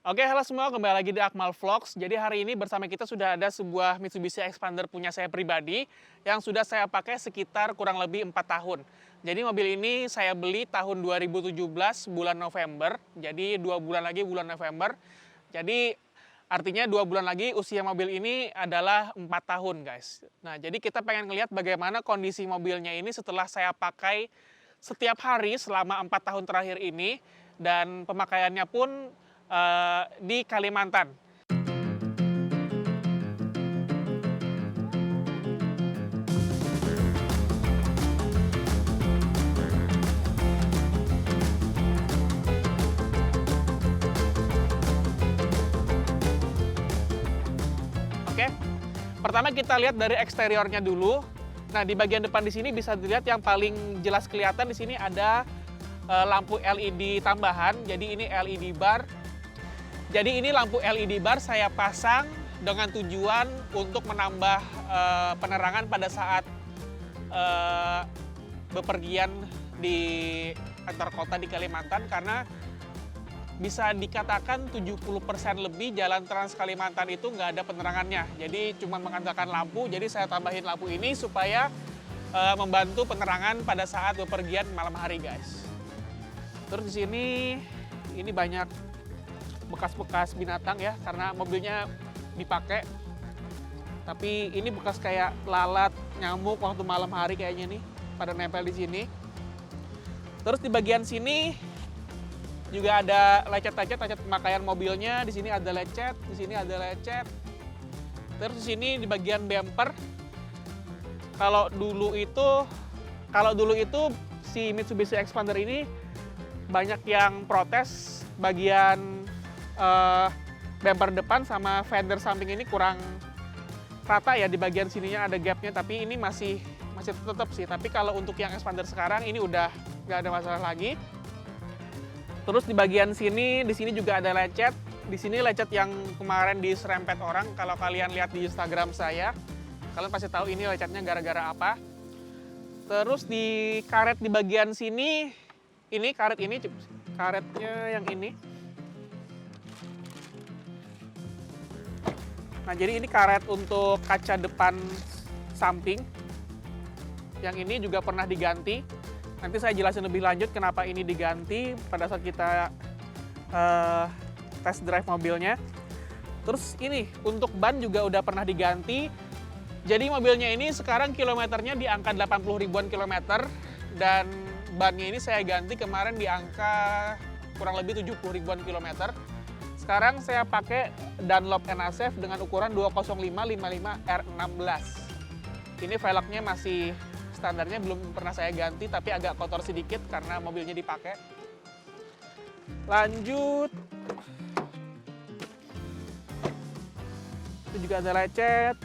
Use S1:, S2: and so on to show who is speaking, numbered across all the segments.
S1: Oke, halo semua, kembali lagi di Akmal Vlogs. Jadi hari ini bersama kita sudah ada sebuah Mitsubishi Expander punya saya pribadi yang sudah saya pakai sekitar kurang lebih 4 tahun. Jadi mobil ini saya beli tahun 2017 bulan November. Jadi 2 bulan lagi bulan November. Jadi artinya 2 bulan lagi usia mobil ini adalah 4 tahun, guys. Nah, jadi kita pengen ngeliat bagaimana kondisi mobilnya ini setelah saya pakai setiap hari selama 4 tahun terakhir ini, dan pemakaiannya pun di Kalimantan. Oke, pertama kita lihat dari eksteriornya dulu. Nah, di bagian depan di sini bisa dilihat yang paling jelas kelihatan di sini ada lampu LED tambahan. Jadi ini LED bar. Jadi ini lampu LED bar saya pasang dengan tujuan untuk menambah penerangan pada saat bepergian di antar kota di Kalimantan, karena bisa dikatakan 70% lebih jalan Trans Kalimantan itu nggak ada penerangannya. Jadi cuma mengandalkan lampu, jadi saya tambahin lampu ini supaya membantu penerangan pada saat bepergian malam hari, guys. Terus di sini ini banyak bekas-bekas binatang ya, karena mobilnya dipakai. Tapi ini bekas kayak lalat, nyamuk waktu malam hari kayaknya nih, pada nempel di sini. Terus di bagian sini juga ada lecet pemakaian mobilnya. Di sini ada lecet, di sini ada lecet. Terus di sini di bagian bumper. Kalau dulu itu si Mitsubishi Expander ini banyak yang protes bagian bumper depan sama fender samping ini kurang rata ya, di bagian sininya ada gapnya, tapi ini masih tetap sih. Tapi kalau untuk yang Expander sekarang ini udah nggak ada masalah lagi. Terus di bagian sini, di sini juga ada lecet. Di sini lecet yang kemarin diserempet orang. Kalau kalian lihat di Instagram saya, kalian pasti tahu ini lecetnya gara-gara apa. Terus di karet di bagian sini, karetnya yang ini. Nah, jadi ini karet untuk kaca depan samping. Yang ini juga pernah diganti. Nanti saya jelasin lebih lanjut kenapa ini diganti pada saat kita test drive mobilnya. Terus ini untuk ban juga udah pernah diganti. Jadi mobilnya ini sekarang kilometernya di angka 80 ribuan kilometer. Dan bannya ini saya ganti kemarin di angka kurang lebih 70 ribuan kilometer. Sekarang saya pakai Dunlop NASF dengan ukuran 205/55 R16. Ini velgnya masih standarnya, belum pernah saya ganti, tapi agak kotor sedikit karena mobilnya dipakai. Lanjut. Itu juga ada lecet.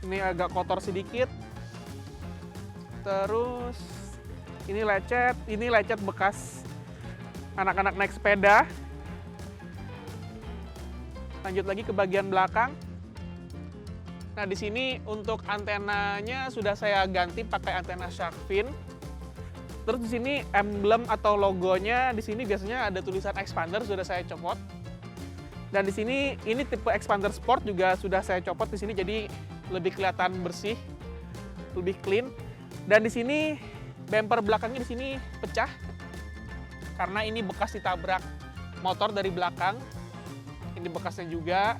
S1: Ini agak kotor sedikit. Terus ini lecet bekas anak-anak naik sepeda. Lanjut lagi ke bagian belakang. Nah, di sini untuk antenanya sudah saya ganti pakai antena shark fin. Terus di sini emblem atau logonya di sini biasanya ada tulisan Expander, sudah saya copot. Dan di sini ini tipe Expander Sport juga sudah saya copot di sini, jadi lebih kelihatan bersih, lebih clean. Dan di sini bumper belakangnya di sini pecah karena ini bekas ditabrak motor dari belakang. Ini bekasnya juga.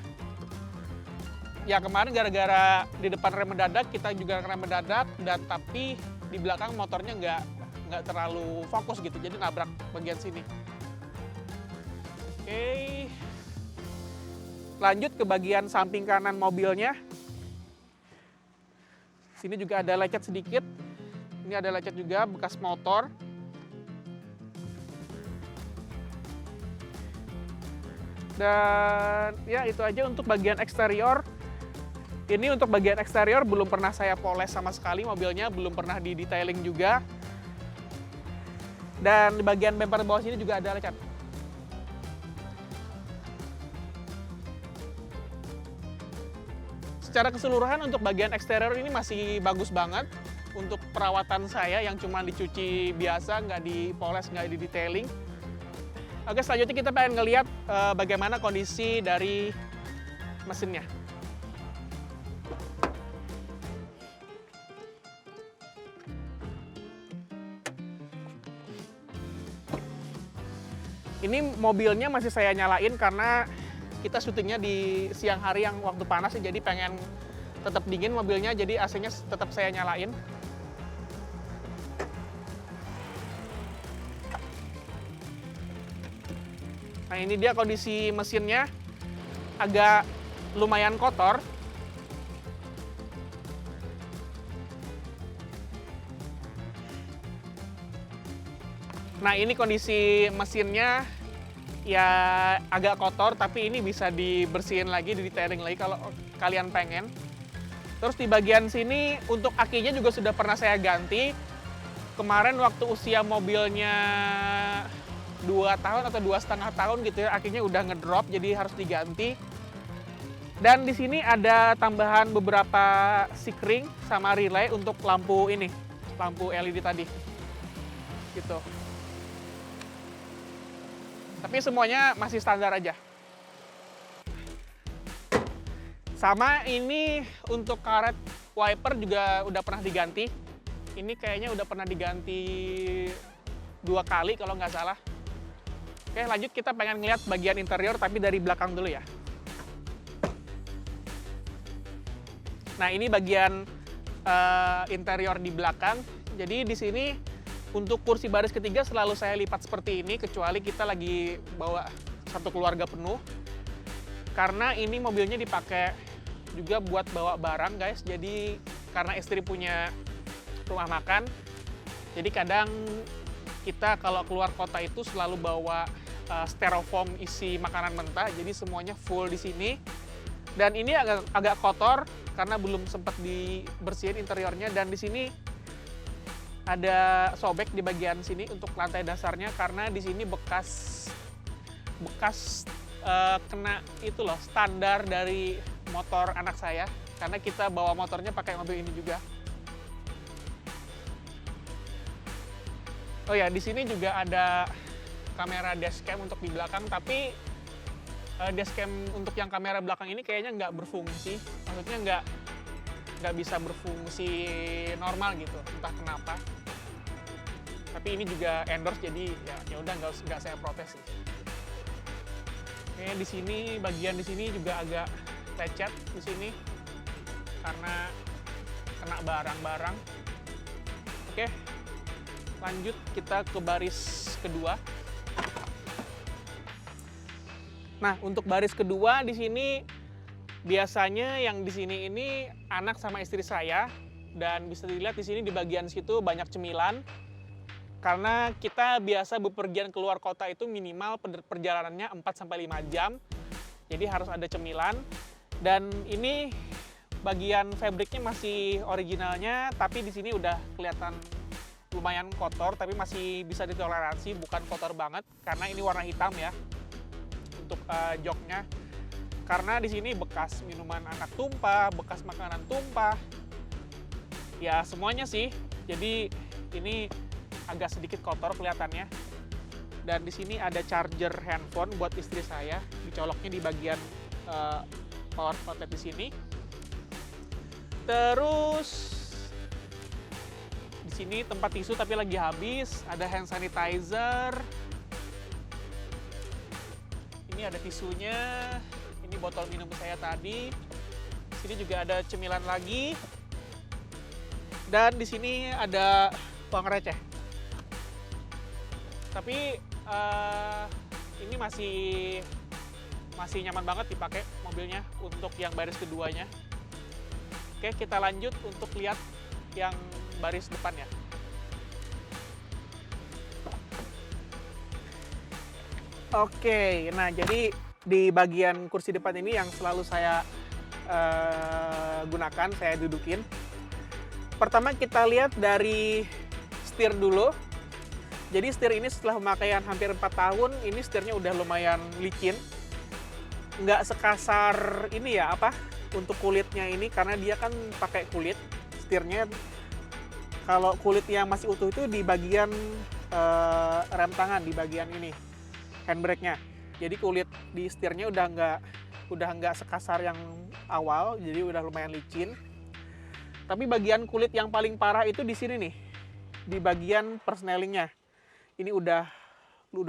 S1: Ya, kemarin gara-gara di depan rem mendadak, kita juga rem mendadak, dan tapi di belakang motornya nggak terlalu fokus gitu, jadi nabrak bagian sini. Oke. Lanjut ke bagian samping kanan mobilnya. Sini juga ada lecet sedikit. Ini ada lecet juga bekas motor. Dan ya itu aja untuk bagian eksterior. Ini untuk bagian eksterior belum pernah saya poles sama sekali mobilnya, belum pernah di detailing juga. Dan di bagian bumper bawah sini juga ada lecet. Secara keseluruhan untuk bagian eksterior ini masih bagus banget. Untuk perawatan saya yang cuma dicuci biasa, nggak dipoles, nggak di detailing. Oke, selanjutnya kita pengen ngelihat bagaimana kondisi dari mesinnya. Ini mobilnya masih saya nyalain karena kita syutingnya di siang hari yang waktu panas, jadi pengen tetap dingin mobilnya, jadi AC-nya tetap saya nyalain. Nah, ini dia kondisi mesinnya, agak lumayan kotor. Nah, ini kondisi mesinnya ya agak kotor, tapi ini bisa dibersihin lagi, di-detailing lagi kalau kalian pengen. Terus di bagian sini untuk akinya juga sudah pernah saya ganti. Kemarin waktu usia mobilnya 2 tahun atau 2,5 tahun gitu ya, akinya udah ngedrop, jadi harus diganti. Dan di sini ada tambahan beberapa sikring sama relay untuk lampu ini, lampu LED tadi. Gitu. Tapi semuanya masih standar aja. Sama ini untuk karet wiper juga udah pernah diganti. Ini kayaknya udah pernah diganti 2 kali kalau nggak salah. Oke, lanjut kita pengen ngeliat bagian interior tapi dari belakang dulu ya. Nah, ini bagian interior di belakang. Jadi di sini untuk kursi baris ketiga selalu saya lipat seperti ini, kecuali kita lagi bawa satu keluarga penuh. Karena ini mobilnya dipakai juga buat bawa barang, guys. Jadi karena istri punya rumah makan, jadi kadang kita kalau keluar kota itu selalu bawa styrofoam isi makanan mentah. Jadi semuanya full di sini. Dan ini agak kotor karena belum sempat dibersihin interiornya. Dan di sini ada sobek di bagian sini untuk lantai dasarnya karena di sini bekas kena itu loh, standar dari motor anak saya, karena kita bawa motornya pakai mobil ini juga. Oh ya, di sini juga ada kamera dashcam untuk di belakang, tapi dashcam untuk yang kamera belakang ini kayaknya nggak berfungsi, maksudnya nggak bisa berfungsi normal gitu, entah kenapa. Tapi ini juga endorse, jadi ya udah nggak saya protes sih. Oke, di sini bagian di sini juga agak lecet di sini karena kena barang-barang. Oke, lanjut kita ke baris kedua. Nah, untuk baris kedua di sini biasanya yang di sini ini anak sama istri saya, dan bisa dilihat di sini di bagian situ banyak cemilan. Karena kita biasa bepergian keluar kota itu minimal perjalanannya 4-5 jam. Jadi harus ada cemilan. Dan ini bagian fabriknya masih originalnya, tapi di sini udah kelihatan lumayan kotor, tapi masih bisa ditoleransi, bukan kotor banget karena ini warna hitam ya untuk joknya. Karena di sini bekas minuman anak tumpah, bekas makanan tumpah. Ya semuanya sih. Jadi ini agak sedikit kotor kelihatannya. Dan di sini ada charger handphone buat istri saya, dicoloknya di bagian power outlet di sini. Terus di sini tempat tisu tapi lagi habis, ada hand sanitizer. Ini ada tisunya, ini botol minum saya tadi. Di sini juga ada cemilan lagi. Dan di sini ada uang receh. Tapi ini masih nyaman banget dipakai mobilnya untuk yang baris keduanya. Oke, kita lanjut untuk lihat yang baris depannya. Oke, nah jadi di bagian kursi depan ini yang selalu saya gunakan, saya dudukin. Pertama kita lihat dari setir dulu. Jadi setir ini setelah pemakaian hampir 4 tahun, ini setirnya udah lumayan licin. Nggak sekasar ini ya, untuk kulitnya ini, karena dia kan pakai kulit. Setirnya, kalau kulit yang masih utuh itu di bagian rem tangan, di bagian ini. handbrake-nya. Jadi kulit di setirnya udah nggak sekasar yang awal, jadi udah lumayan licin. Tapi bagian kulit yang paling parah itu di sini nih, di bagian persnelingnya. Ini udah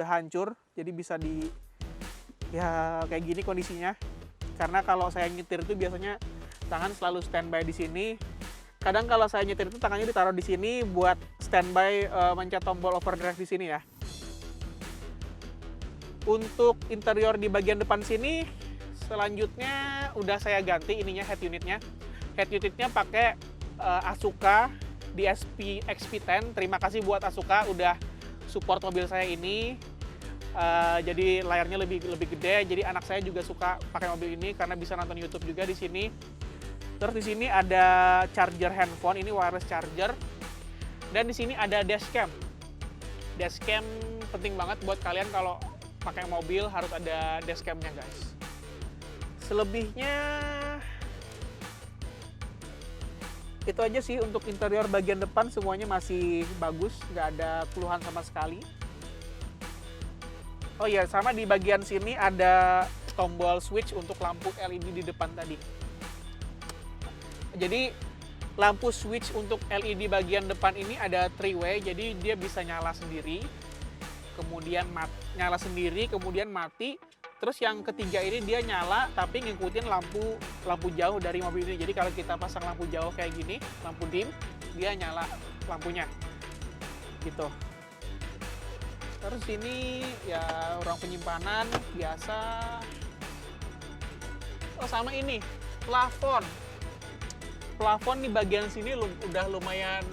S1: hancur, jadi bisa ya kayak gini kondisinya. Karena kalau saya nyetir itu biasanya tangan selalu standby di sini. Kadang kalau saya nyetir itu tangannya ditaruh di sini buat standby mencet tombol overdrive di sini ya. Untuk interior di bagian depan sini, selanjutnya udah saya ganti ininya, head unitnya. Head unitnya pakai Asuka DSP XP10. Terima kasih buat Asuka udah support mobil saya ini. Jadi layarnya lebih gede. Jadi anak saya juga suka pakai mobil ini karena bisa nonton YouTube juga di sini. Terus di sini ada charger handphone, ini wireless charger. Dan di sini ada dashcam. Dashcam penting banget buat kalian kalau pakai mobil, harus ada dashcamnya guys. Selebihnya itu aja sih untuk interior bagian depan, semuanya masih bagus, nggak ada keluhan sama sekali. Oh iya, sama di bagian sini ada tombol switch untuk lampu LED di depan tadi. Jadi lampu switch untuk LED bagian depan ini ada 3-way, jadi dia bisa nyala sendiri, kemudian nyala sendiri, kemudian mati. Terus yang ketiga ini dia nyala tapi ngikutin lampu jauh dari mobil ini. Jadi kalau kita pasang lampu jauh kayak gini, lampu dim, dia nyala lampunya. Gitu. Terus ini ya ruang penyimpanan biasa. Oh sama ini, plafon. Plafon di bagian sini udah lumayan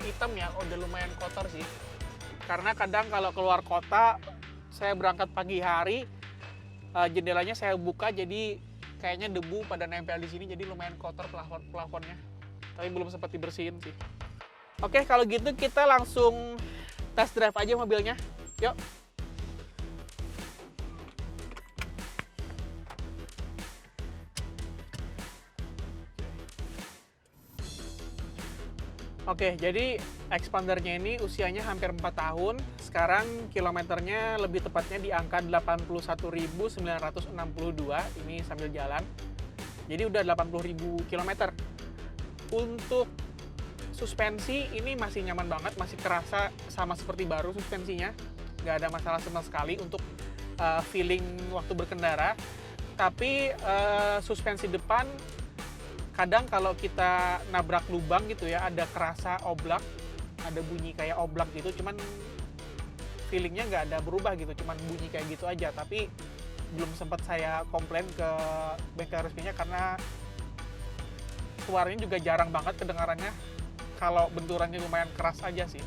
S1: hitam ya, udah lumayan kotor sih. Karena kadang kalau keluar kota, saya berangkat pagi hari, jendelanya saya buka, jadi kayaknya debu pada nempel di sini, jadi lumayan kotor plafonnya. Tapi belum sempat dibersihin sih. Oke, kalau gitu kita langsung test drive aja mobilnya. Yuk. Oke, jadi expandernya ini usianya hampir 4 tahun. Sekarang kilometernya lebih tepatnya di angka 81.962. Ini sambil jalan. Jadi udah 80.000 km. Untuk suspensi ini masih nyaman banget, masih kerasa sama seperti baru suspensinya. Nggak ada masalah sama sekali untuk feeling waktu berkendara. Tapi suspensi depan kadang kalau kita nabrak lubang gitu ya, ada kerasa oblak, ada bunyi kayak oblak gitu, cuman feelingnya nggak ada berubah gitu, cuman bunyi kayak gitu aja. Tapi belum sempat saya komplain ke bengkel resminya karena suaranya juga jarang banget kedengarannya, kalau benturannya lumayan keras aja sih.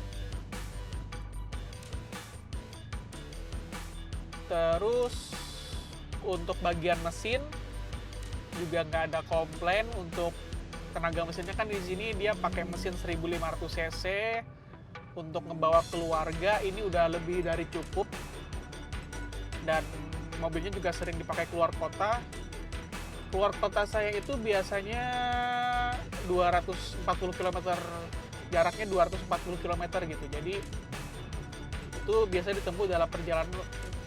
S1: Terus untuk bagian mesin juga nggak ada komplain. Untuk tenaga mesinnya kan di sini dia pakai mesin 1500 cc. Untuk ngebawa keluarga ini udah lebih dari cukup. Dan mobilnya juga sering dipakai keluar kota. Keluar kota saya itu biasanya 240 km, jaraknya 240 km gitu. Jadi itu biasa ditempuh dalam perjalanan,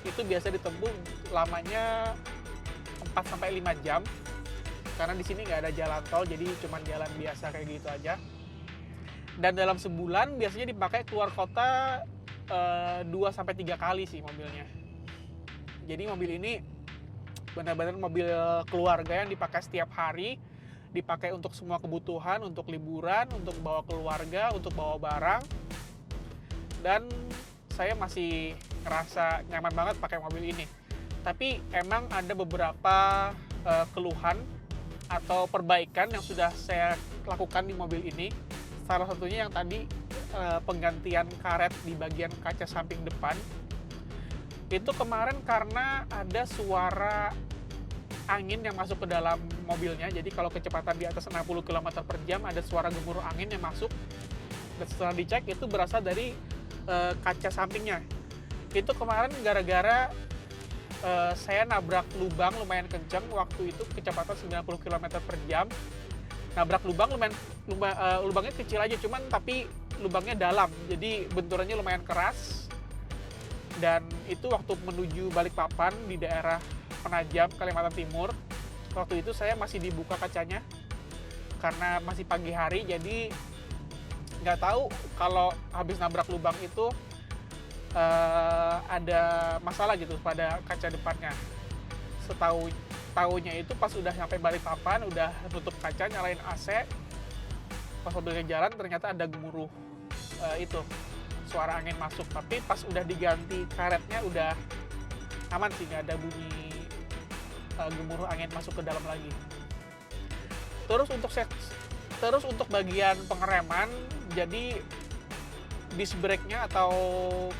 S1: itu biasa ditempuh lamanya 4-5 jam. Karena di sini nggak ada jalan tol, jadi cuma jalan biasa kayak gitu aja. Dan dalam sebulan biasanya dipakai keluar kota 2-3 kali sih mobilnya. Jadi mobil ini benar-benar mobil keluarga yang dipakai setiap hari, dipakai untuk semua kebutuhan, untuk liburan, untuk bawa keluarga, untuk bawa barang. Dan saya masih ngerasa nyaman banget pakai mobil ini. Tapi emang ada beberapa keluhan atau perbaikan yang sudah saya lakukan di mobil ini. Salah satunya yang tadi penggantian karet di bagian kaca samping depan. Itu kemarin karena ada suara angin yang masuk ke dalam mobilnya. Jadi kalau kecepatan di atas 60 km per jam ada suara gemuruh angin yang masuk. Dan setelah dicek itu berasal dari kaca sampingnya. Itu kemarin gara-gara saya nabrak lubang lumayan kencang waktu itu, kecepatan 90 km per jam. Nabrak lubang lubangnya kecil aja, cuman tapi lubangnya dalam, jadi benturannya lumayan keras. Dan itu waktu menuju Balikpapan di daerah Penajam, Kalimantan Timur. Waktu itu saya masih dibuka kacanya karena masih pagi hari, jadi nggak tahu kalau habis nabrak lubang itu ada masalah gitu pada kaca depannya. Tahunya itu pas udah sampai Balikpapan, udah nutup kaca, nyalain AC, pas mobilnya jalan ternyata ada gemuruh itu suara angin masuk. Tapi pas udah diganti karetnya udah aman sih, nggak ada bunyi gemuruh angin masuk ke dalam lagi. Terus untuk bagian pengereman, jadi disc brake-nya atau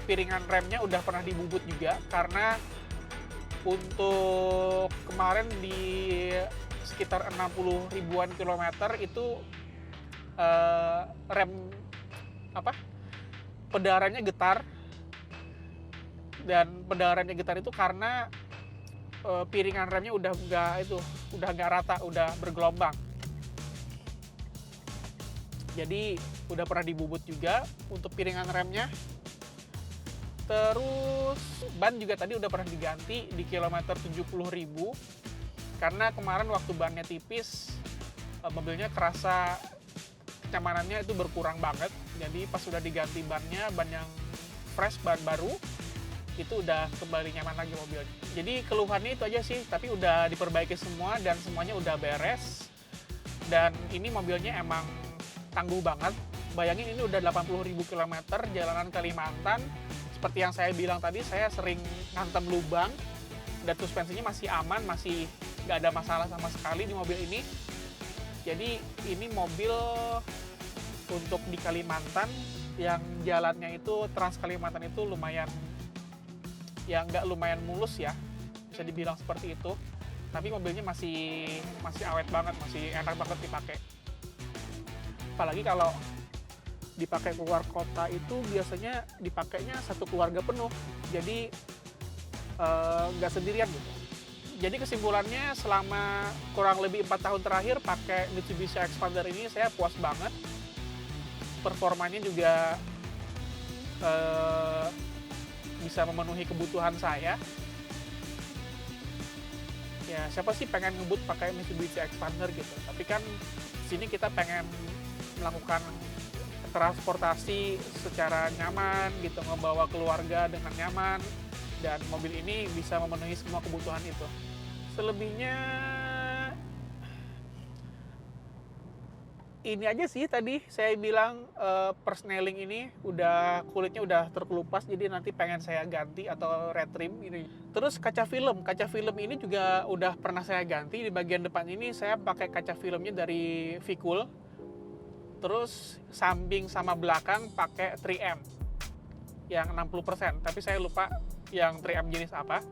S1: piringan remnya udah pernah dibubut juga, karena untuk kemarin di sekitar 60 ribuan kilometer itu pedarannya getar. Dan pedarannya getar itu karena piringan remnya udah nggak rata, udah bergelombang. Jadi udah pernah dibubut juga untuk piringan remnya. Terus ban juga tadi udah pernah diganti di kilometer 70.000, karena kemarin waktu bannya tipis, mobilnya kerasa kenyamanannya itu berkurang banget. Jadi pas udah diganti bannya, ban yang fresh, ban baru, itu udah kembali nyaman lagi mobilnya. Jadi keluhannya itu aja sih, tapi udah diperbaiki semua dan semuanya udah beres. Dan ini mobilnya emang tangguh banget. Bayangin ini udah 80.000 km jalanan Kalimantan. Seperti yang saya bilang tadi, saya sering ngantem lubang dan suspensinya masih aman, masih nggak ada masalah sama sekali di mobil ini. Jadi ini mobil untuk di Kalimantan yang jalannya itu Trans Kalimantan itu lumayan, ya nggak lumayan mulus ya, bisa dibilang seperti itu. Tapi mobilnya masih awet banget, masih enak banget dipakai. Apalagi kalau dipakai keluar kota itu biasanya dipakainya satu keluarga penuh, jadi nggak sendirian gitu. Jadi kesimpulannya, selama kurang lebih 4 tahun terakhir pakai Mitsubishi Xpander ini saya puas banget. Performanya juga bisa memenuhi kebutuhan saya. Ya siapa sih pengen ngebut pakai Mitsubishi Xpander gitu. Tapi kan sini kita pengen melakukan transportasi secara nyaman gitu, ngebawa keluarga dengan nyaman, dan mobil ini bisa memenuhi semua kebutuhan itu. Selebihnya ini aja sih, tadi saya bilang persneling ini kulitnya udah terkelupas, jadi nanti pengen saya ganti atau retrim ini. Terus kaca film ini juga udah pernah saya ganti. Di bagian depan ini saya pakai kaca filmnya dari Vikul. Terus samping sama belakang pakai 3M yang 60%, tapi saya lupa yang 3M jenis apa.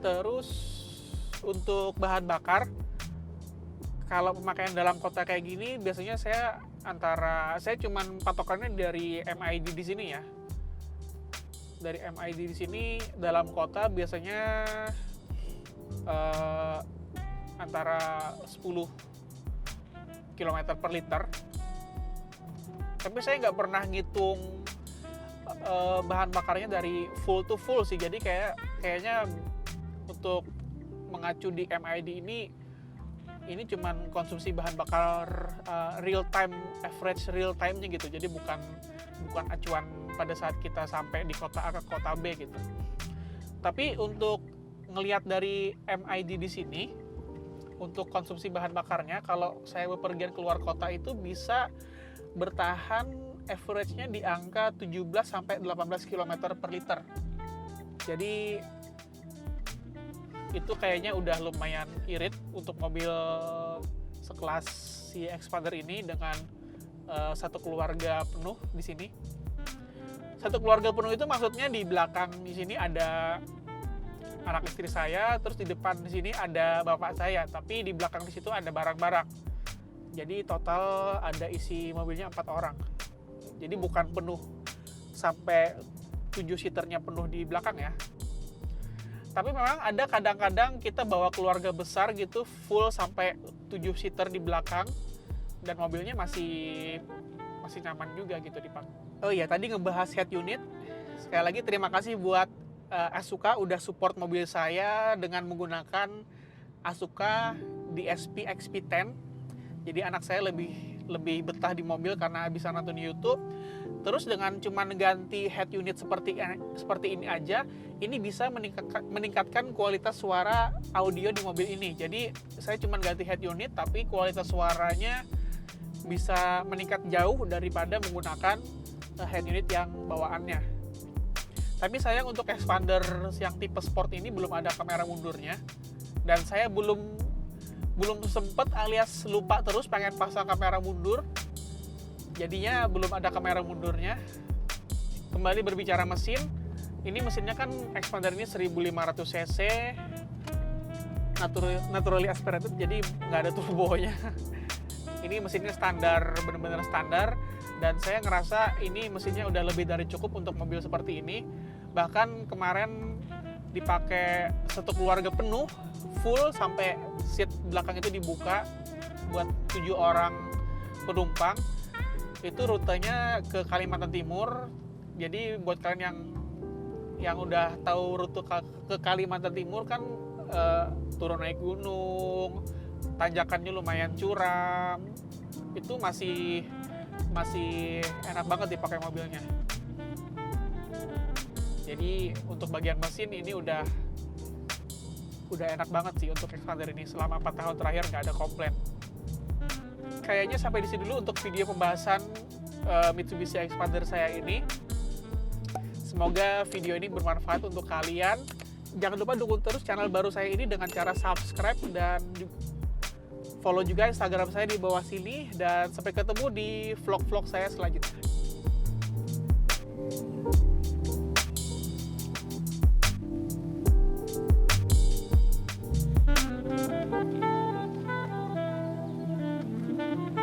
S1: Terus untuk bahan bakar, kalau pemakaian dalam kota kayak gini, biasanya saya cuman patokannya dari MID di sini ya. Dari MID di sini dalam kota biasanya antara 10 km per liter. Tapi saya nggak pernah ngitung bahan bakarnya dari full to full sih. Jadi kayaknya untuk mengacu di MID ini cuman konsumsi bahan bakar average real time-nya gitu. Jadi bukan acuan pada saat kita sampai di kota A ke kota B gitu. Tapi untuk ngelihat dari MID di sini, untuk konsumsi bahan bakarnya, kalau saya bepergian keluar kota itu bisa bertahan average-nya di angka 17-18 km per liter. Jadi itu kayaknya udah lumayan irit untuk mobil sekelas si Xpander ini dengan satu keluarga penuh di sini. Satu keluarga penuh itu maksudnya di belakang di sini ada anak istri saya, terus di depan di sini ada bapak saya, tapi di belakang di situ ada barang-barang. Jadi total ada isi mobilnya 4 orang. Jadi bukan penuh sampai 7 seaternya penuh di belakang ya. Tapi memang ada kadang-kadang kita bawa keluarga besar gitu full sampai 7 seater di belakang dan mobilnya masih nyaman juga gitu dipakai. Oh iya, tadi ngebahas head unit. Sekali lagi terima kasih buat Asuka udah support mobil saya dengan menggunakan Asuka DSP XP10. Jadi anak saya lebih betah di mobil karena bisa nonton YouTube. Terus dengan cuman ganti head unit seperti ini aja, ini bisa meningkatkan kualitas suara audio di mobil ini. Jadi saya cuman ganti head unit, tapi kualitas suaranya bisa meningkat jauh daripada menggunakan head unit yang bawaannya. Tapi sayang untuk expander yang tipe sport ini belum ada kamera mundurnya, dan saya belum sempet alias lupa terus pengen pasang kamera mundur, jadinya belum ada kamera mundurnya. Kembali berbicara mesin, ini mesinnya kan expander ini 1500 cc naturally aspirated, jadi nggak ada turbonya. Ini mesinnya standar, benar-benar standar, dan saya ngerasa ini mesinnya udah lebih dari cukup untuk mobil seperti ini. Bahkan kemarin dipakai satu keluarga penuh, full, sampai seat belakang itu dibuka buat 7 orang penumpang. Itu rutenya ke Kalimantan Timur. Jadi buat kalian yang udah tahu rute ke Kalimantan Timur kan turun naik gunung, tanjakannya lumayan curam, itu masih enak banget dipakai mobilnya. Jadi untuk bagian mesin ini udah enak banget sih untuk expander ini. Selama 4 tahun terakhir nggak ada komplain. Kayaknya sampai di sini dulu untuk video pembahasan Mitsubishi Expander saya ini. Semoga video ini bermanfaat untuk kalian. Jangan lupa dukung terus channel baru saya ini dengan cara subscribe dan follow juga Instagram saya di bawah sini. Dan sampai ketemu di vlog-vlog saya selanjutnya.